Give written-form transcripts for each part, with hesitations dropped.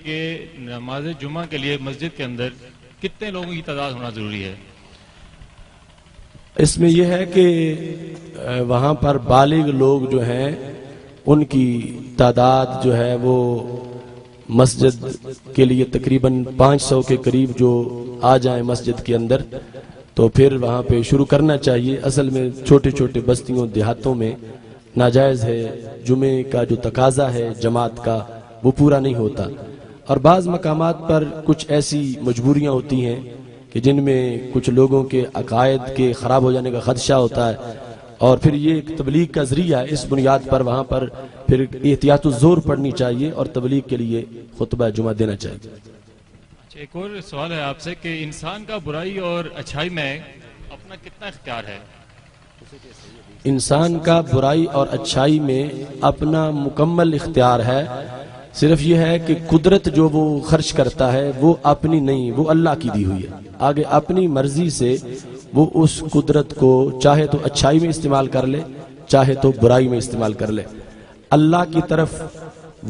کہ نماز جمعہ کے لیے مسجد کے اندر کتنے لوگوں کی تعداد ہونا ضروری ہے؟ اس میں یہ ہے کہ وہاں پر بالغ لوگ جو ہیں ان کی تعداد جو ہے وہ مسجد کے لیے تقریباً 500 کے قریب جو آ جائیں مسجد کے اندر تو پھر وہاں پہ شروع کرنا چاہیے. اصل میں چھوٹے چھوٹے بستیوں دیہاتوں میں ناجائز ہے، جمعے کا جو تقاضا ہے جماعت کا وہ پورا نہیں ہوتا، اور بعض مقامات پر کچھ ایسی مجبوریاں ہوتی ہیں کہ جن میں کچھ لوگوں کے عقائد کے خراب ہو جانے کا خدشہ ہوتا ہے، اور پھر یہ ایک تبلیغ کا ذریعہ ہے. اس بنیاد پر وہاں پر پھر احتیاط الزور پڑھنی چاہیے اور تبلیغ کے لیے خطبہ جمعہ دینا چاہیے. ایک اور سوال ہے آپ سے کہ انسان کا برائی اور اچھائی میں اپنا کتنا اختیار ہے؟ انسان کا برائی اور اچھائی میں اپنا مکمل اختیار ہے. صرف یہ ہے کہ قدرت جو وہ خرچ کرتا ہے وہ اپنی نہیں، وہ اللہ کی دی ہوئی ہے. آگے اپنی مرضی سے وہ اس قدرت کو چاہے تو اچھائی میں استعمال کر لے، چاہے تو برائی میں استعمال کر لے. اللہ کی طرف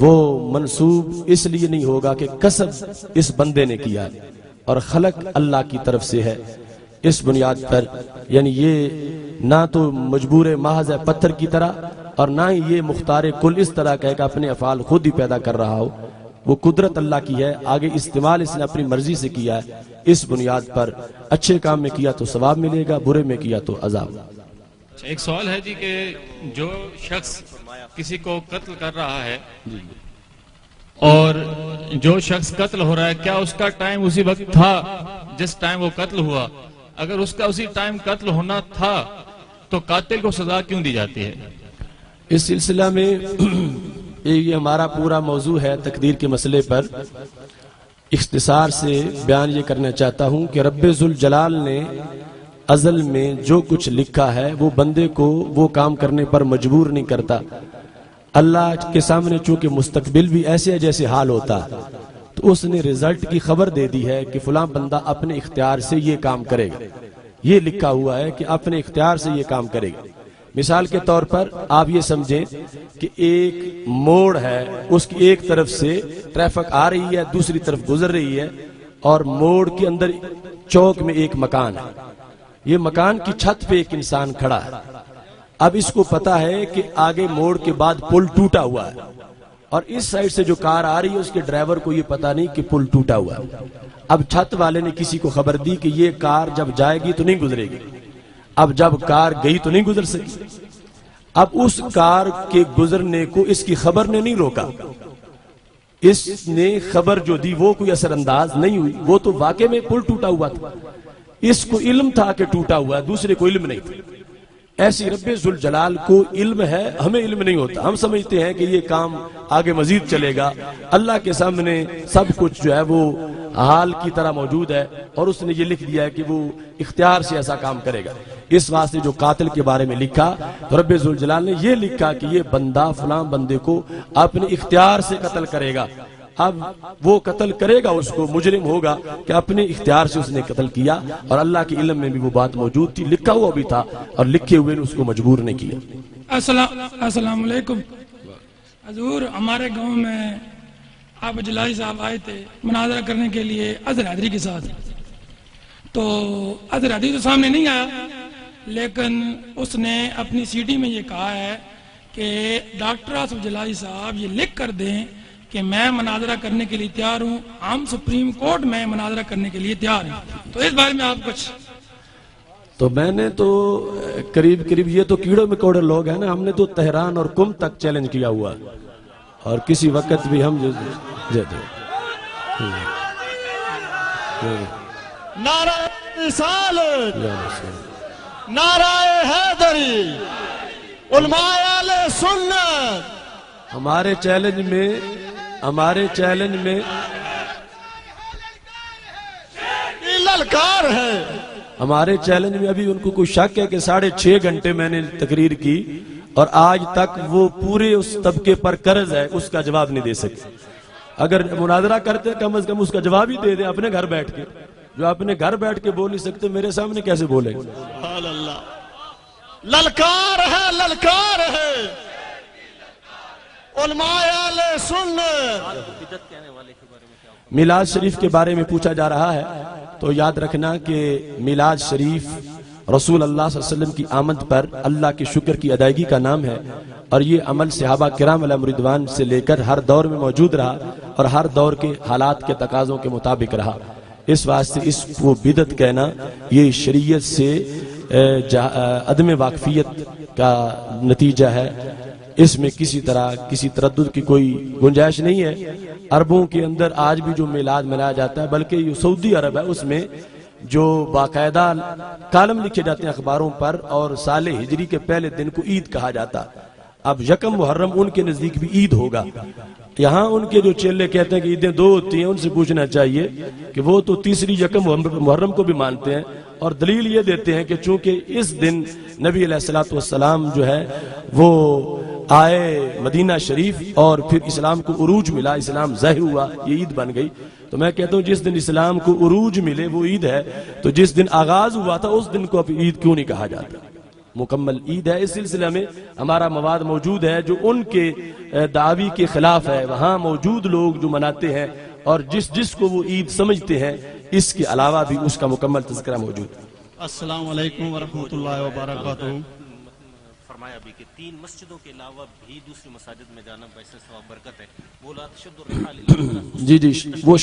وہ منسوب اس لیے نہیں ہوگا کہ کسب اس بندے نے کیا ہے اور خلق اللہ کی طرف سے ہے. اس بنیاد پر یعنی یہ نہ تو مجبور محض ہے پتھر کی طرح، اور نہ ہی یہ مختار کل اس طرح کہ اپنے افعال خود ہی پیدا کر رہا ہو. وہ قدرت اللہ کی ہے، آگے استعمال اس نے اپنی مرضی سے کیا ہے. اس بنیاد پر اچھے کام میں کیا تو ثواب ملے گا، برے میں کیا تو عذاب. ایک سوال ہے جی کہ جو شخص کسی کو قتل کر رہا ہے اور جو شخص قتل ہو رہا ہے، کیا اس کا ٹائم اسی وقت تھا جس ٹائم وہ قتل ہوا؟ اگر اس کا اسی ٹائم قتل ہونا تھا تو قاتل کو سزا کیوں دی جاتی ہے؟ اس سلسلہ میں یہ ہمارا پورا موضوع ہے تقدیر کے مسئلے پر. اختصار سے بیان یہ کرنا چاہتا ہوں کہ رب ذوالجلال نے ازل میں جو کچھ لکھا ہے وہ بندے کو وہ کام کرنے پر مجبور نہیں کرتا. اللہ کے سامنے چونکہ مستقبل بھی ایسے ہے جیسے حال ہوتا ہے، تو اس نے رزلٹ کی خبر دے دی ہے کہ فلاں بندہ اپنے اختیار سے یہ کام کرے گا. یہ لکھا ہوا ہے کہ اپنے اختیار سے یہ کام کرے گا. مثال کے طور پر آپ یہ سمجھیں کہ ایک موڑ ہے، اس کی ایک طرف سے ٹریفک آ رہی ہے، دوسری طرف گزر رہی ہے، اور موڑ کے اندر چوک میں ایک مکان ہے. یہ مکان کی چھت پہ ایک انسان کھڑا ہے. اب اس کو پتا ہے کہ آگے موڑ کے بعد پل ٹوٹا ہوا ہے، اور اس سائیڈ سے جو کار آ رہی ہے اس کے ڈرائیور کو یہ پتا نہیں کہ پل ٹوٹا ہوا ہے. اب چھت والے نے کسی کو خبر دی کہ یہ کار جب جائے گی تو نہیں گزرے گی. اب جب کار گئی تو نہیں گزر سکی. اب اس کار کے گزرنے کو اس کی خبر نے نہیں روکا. اس نے خبر جو دی وہ کوئی اثر انداز نہیں ہوئی، وہ تو واقع میں پل ٹوٹا ہوا تھا. اس کو علم تھا کہ ٹوٹا ہوا ہے، دوسرے کو علم نہیں تھا. ایسی رب ذوالجلال کو علم ہے، ہمیں علم نہیں ہوتا. ہم سمجھتے ہیں کہ یہ کام آگے مزید چلے گا. اللہ کے سامنے سب کچھ جو ہے وہ حال کی طرح موجود ہے، اور اس نے یہ لکھ دیا ہے کہ وہ اختیار سے ایسا کام کرے گا. اس واسطے جو قاتل کے بارے میں لکھا تو رب ذوالجلال نے یہ لکھا کہ یہ بندہ فلاں بندے کو اپنے اختیار سے قتل کرے گا. اب وہ قتل کرے گا، اس کو مجرم ہوگا کہ اپنے اختیار سے اس نے قتل کیا، اور اللہ کے علم میں بھی وہ بات موجود تھی، لکھا ہوا بھی تھا، اور لکھے ہوئے نے اس کو مجبور نہیں کیا. السلام علیکم حضور. ہمارے گاؤں میں آپ جلالی صاحب آئے تھے مناظرہ کرنے کے لیے اظہر حیدری کے ساتھ. تو اظہر حیدری تو سامنے نہیں آیا، لیکن اس نے اپنی سی ڈی میں یہ کہا ہے کہ ڈاکٹر آصف جلالی صاحب یہ لکھ کر دیں کہ میں مناظرہ کرنے کے لیے تیار ہوں، ہم سپریم کورٹ میں مناظرہ کرنے کے لیے تیار ہیں. تو اس بارے میں آپ کچھ. تو میں نے تو قریب یہ تو کیڑوں مکوڑے لوگ ہیں نا، ہم نے تو تہران اور کم تک چیلنج کیا ہوا، اور کسی وقت بھی ہم نعرہ رسالت، نعرہ حیدری، علماء اہل سنت. ہمارے چیلنج میں للکار ہے. ہمارے چیلنج میں ابھی ان کو کوئی شک ہے کہ 6.5 گھنٹے میں نے تقریر کی اور آج تک وہ پورے اس طبقے پر قرض ہے، اس کا جواب نہیں دے سکتے. اگر مناظرہ کرتے کم از کم اس کا جواب ہی دے دیں اپنے گھر بیٹھ کے. جو اپنے گھر بیٹھ کے بول نہیں سکتے میرے سامنے کیسے بولیں گے؟ سبحان اللہ. للکار ہے علماء اہل سنت. میلاد شریف کے بارے میں پوچھا جا رہا ہے تو یاد رکھنا کہ میلاد شریف رسول اللہ صلی اللہ علیہ وسلم کی آمد پر اللہ کے شکر کی ادائیگی کا نام ہے، اور یہ عمل صحابہ کرام علیہم رضوان سے لے کر ہر دور میں موجود رہا اور ہر دور کے حالات کے تقاضوں کے مطابق رہا۔ اس واسطے اس کو بدعت کہنا یہ شریعت سے عدم واقفیت کا نتیجہ ہے، اس میں کسی طرح کسی تردد کی کوئی گنجائش نہیں ہے۔ عربوں کے اندر آج بھی جو میلاد منایا جاتا ہے، بلکہ یہ سعودی عرب ہے، اس میں جو باقاعدہ کالم لکھے جاتے ہیں اخباروں پر، اور سال ہجری کے پہلے دن کو عید کہا جاتا۔ اب یکم محرم ان کے نزدیک بھی عید ہوگا۔ یہاں ان کے جو چیلے کہتے ہیں کہ عیدیں دو ہوتی ہیں، ان سے پوچھنا چاہیے کہ وہ تو تیسری یکم محرم کو بھی مانتے ہیں، اور دلیل یہ دیتے ہیں کہ چونکہ اس دن نبی علیہ الصلوۃ والسلام جو ہے وہ آئے مدینہ شریف اور پھر اسلام کو عروج ملا، اسلام ظاہر ہوا، یہ عید بن گئی۔ تو میں کہتا ہوں جس دن اسلام کو عروج ملے وہ عید ہے، تو جس دن آغاز ہوا تھا اس دن کو اب عید کیوں نہیں کہا جاتا؟ مکمل عید ہے۔ اس سلسلے میں ہمارا مواد موجود ہے جو ان کے دعوی کے خلاف ہے، وہاں موجود لوگ جو مناتے ہیں اور جس کو وہ عید سمجھتے ہیں، اس کے علاوہ بھی اس کا مکمل تذکرہ موجود ہے۔ السلام علیکم ورحمۃ اللہ وبرکاتہ۔ فرمایا بھی کہ 3 مسجدوں کے علاوہ بھی دوسری مساجد میں جانا باعث ثواب برکت ہے۔ بولا تشد الرحال جی وہ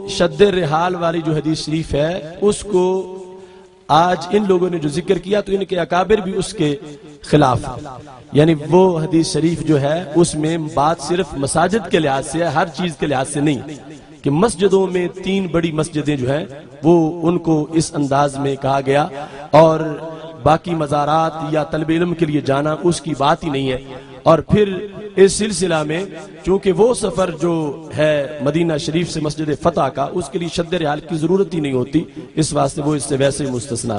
شد رحال والی جو حدیث شریف ہے، اس کو آج ان لوگوں نے جو ذکر کیا تو ان کے اکابر بھی اس کے خلاف، یعنی وہ حدیث شریف جو ہے اس میں بات صرف مساجد کے لحاظ سے ہے، ہر چیز کے لحاظ سے نہیں، کہ مسجدوں میں 3 بڑی مسجدیں جو ہیں وہ ان کو اس انداز میں کہا گیا، اور باقی مزارات یا طلب علم کے لیے جانا اس کی بات ہی نہیں ہے۔ اور پھر اس سلسلہ میں چونکہ وہ سفر جو ہے مدینہ شریف سے مسجد فتح کا، اس کے لیے شد رحال کی ضرورت ہی نہیں ہوتی، اس واسطے وہ اس سے ویسے ہی مستثنا۔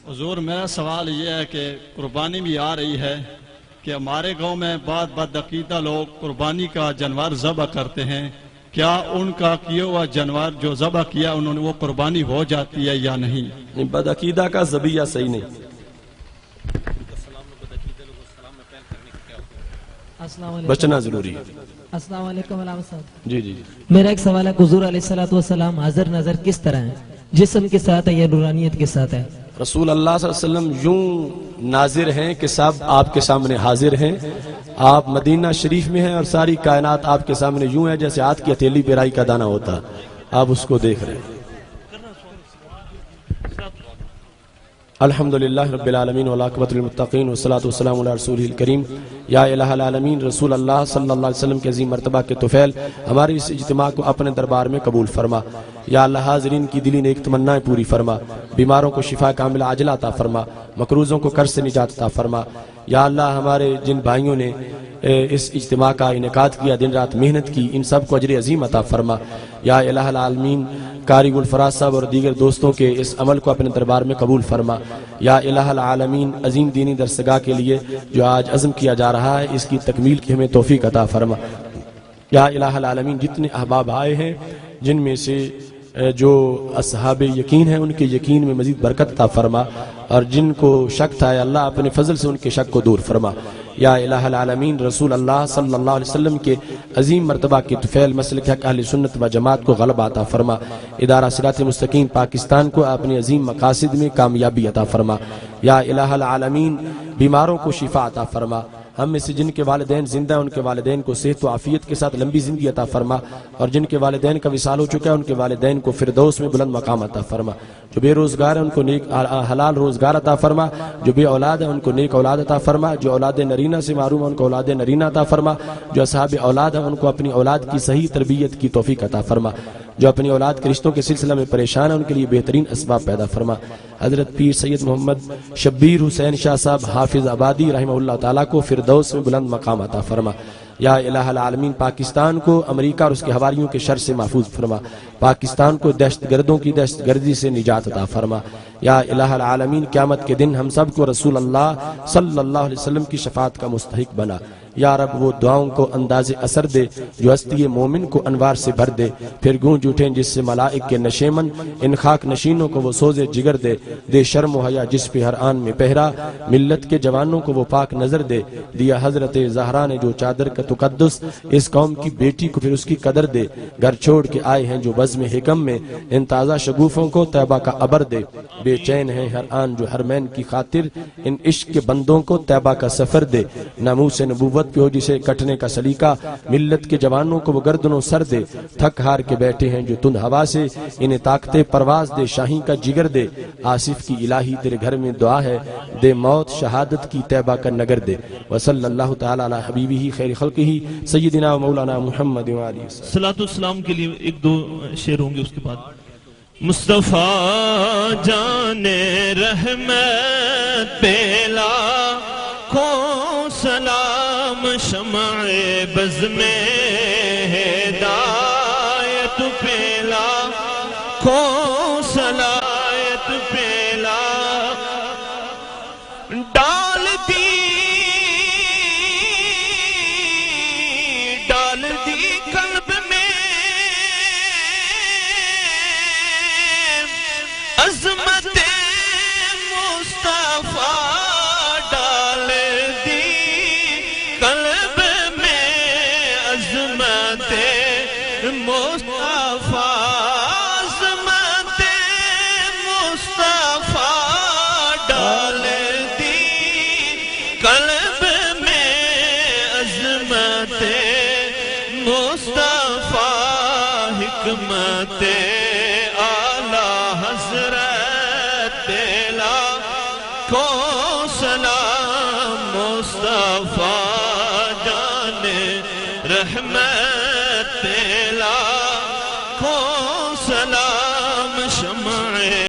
حضور میرا سوال یہ ہے کہ قربانی بھی آ رہی ہے کہ ہمارے گاؤں میں بعض بدعقیدہ لوگ قربانی کا جانور ذبح کرتے ہیں، کیا ان کا کیا ہوا جانور جو ذبح کیا انہوں نے وہ قربانی ہو جاتی ہے یا نہیں؟ بدعقیدہ کا ذبیحہ صحیح نہیں۔ بچنا ضروری ہے۔ السلام علیکم علامہ صاحب۔ جی میرا ایک سوال ہے، حضور علیہ الصلوۃ والسلام حاضر نظر کس طرح ہیں؟ جسم کے ساتھ ہے یا نورانیت کے ساتھ ہے؟ رسول اللہ صلی اللہ علیہ وسلم یوں ناظر ہیں کہ سب آپ کے سامنے حاضر ہیں، آپ مدینہ شریف میں ہیں اور ساری کائنات آپ کے سامنے یوں ہے جیسے ہاتھ کی ہتھیلی پہ رائی کا دانہ ہوتا، آپ اس کو دیکھ رہے ہیں۔ الحمدللہ رب العالمین والعاقبۃ للمتقین والصلاۃ والسلام علی رسولہ الکریم۔ یا الہ العالمین رسول اللہ صلی اللہ علیہ وسلم کے عظیم مرتبہ کے طفیل، ہمارے اس اجتماع کو اپنے دربار میں قبول فرما۔ یا اللہ حاضرین کی دلی نیک تمنائیں پوری فرما، بیماروں کو شفا کاملہ عاجلہ عطا فرما، مقروضوں کو قرض سے نجات عطا فرما۔ یا اللہ ہمارے جن بھائیوں نے اس اجتماع کا انعقاد کیا، دن رات محنت کی، ان سب کو اجر عظیم عطا فرما۔ یا الہ العالمین قاری گلفراز صاحب اور دیگر دوستوں کے اس عمل کو اپنے دربار میں قبول فرما۔ یا الہ العالمین عظیم دینی درسگاہ کے لیے جو آج عزم کیا جا رہا ہے، اس کی تکمیل کی ہمیں توفیق عطا فرما۔ یا الہ العالمین جتنے احباب آئے ہیں، جن میں سے جو اصحاب یقین ہیں، ان کے یقین میں مزید برکت عطا فرما، اور جن کو شک تھا، اللہ اپنے فضل سے ان کے شک کو دور فرما۔ یا الہ العالمین رسول اللہ صلی اللہ علیہ وسلم کے عظیم مرتبہ کے طفیل مسلک حق اہل سنت و جماعت کو غلبہ عطا فرما، ادارہ صراط مستقیم پاکستان کو اپنے عظیم مقاصد میں کامیابی عطا فرما۔ یا الہ العالمین بیماروں کو شفا عطا فرما، ہم میں سے جن کے والدین زندہ ہیں ان کے والدین کو صحت و عافیت کے ساتھ لمبی زندگی عطا فرما، اور جن کے والدین کا وصال ہو چکا ہے ان کے والدین کو فردوس میں بلند مقام عطا فرما۔ جو بے روزگار ہیں ان کو نیک حلال روزگار عطا فرما، جو بے اولاد ہیں ان کو نیک اولاد عطا فرما، جو اولاد نرینہ سے محروم ہیں ان کو اولاد نرینہ عطا فرما، جو اصحاب اولاد ہیں ان کو اپنی اولاد کی صحیح تربیت کی توفیق عطا فرما، جو اپنی اولاد کے رشتوں کے سلسلہ میں پریشان ہیں ان کے لیے بہترین اسباب پیدا فرما۔ حضرت پیر سید محمد شبیر حسین شاہ صاحب حافظ آبادی رحمہ اللہ تعالیٰ کو فردوس میں بلند مقام عطا فرما۔ یا الہ العالمین پاکستان کو امریکہ اور اس کے حواریوں کے شر سے محفوظ فرما، پاکستان کو دہشت گردوں کی دہشت گردی سے نجات عطا فرما۔ یا الہ العالمین قیامت کے دن ہم سب کو رسول اللہ صلی اللہ علیہ وسلم کی شفاعت کا مستحق بنا۔ یا رب وہ دعاؤں کو انداز اثر دے جو ہستی مومن کو انوار سے بھر دے، پھر گونج اٹھیں جس سے ملائک کے نشیمن، ان خاک نشینوں کو وہ سوزے جگر دے، دے شرم و حیا جس پہ ہر آن میں پہرا، ملت کے جوانوں کو وہ پاک نظر دے، دیا حضرت زہرا نے جو چادر کا تقدس، اس قوم کی بیٹی کو پھر اس کی قدر دے، گھر چھوڑ کے آئے ہیں جو بزم حکم میں، ان تازہ شگوفوں کو طیبہ کا عبر دے، بے چین ہیں ہر آن جو حرمین کی خاطر، ان عشق کے بندوں کو طیبہ کا سفر دے، ناموس نبوت پہ ہو جسے کٹنے کا سلیقہ، ملت کے جوانوں کو وہ گردنوں سر دے، تھک ہار کے بیٹھے ہیں جو تند ہوا سے، انہیں طاقت پرواز دے، شاہین کا جگر دے، آصف کی الہی تیرے گھر میں دعا ہے، دے موت شہادت کی طیبہ کا نگر دے، وصلی اللہ تعالی علی حبیبہ خیر خلقہ سیدنا و مولانا محمد و آلہ وسلم۔ صلاۃ والسلام کے لیے ایک دو شعر ہوں گے اس کے بعد۔ مصطفیٰ جان رحمت پہ لاکھوں سلام، شمع بز میں ہدایت پہ لاکھوں صلایت پہ ڈال دی قلب میں عظمت مصطفیٰ، ڈال دی قلب میں عظمت مصطفیٰ، عظمت مصطفیٰ، ڈال دی قلب میں عظمت مصطفیٰ، حکمت اعلی حضرت پہ لاکھوں سلام، مصطفیٰ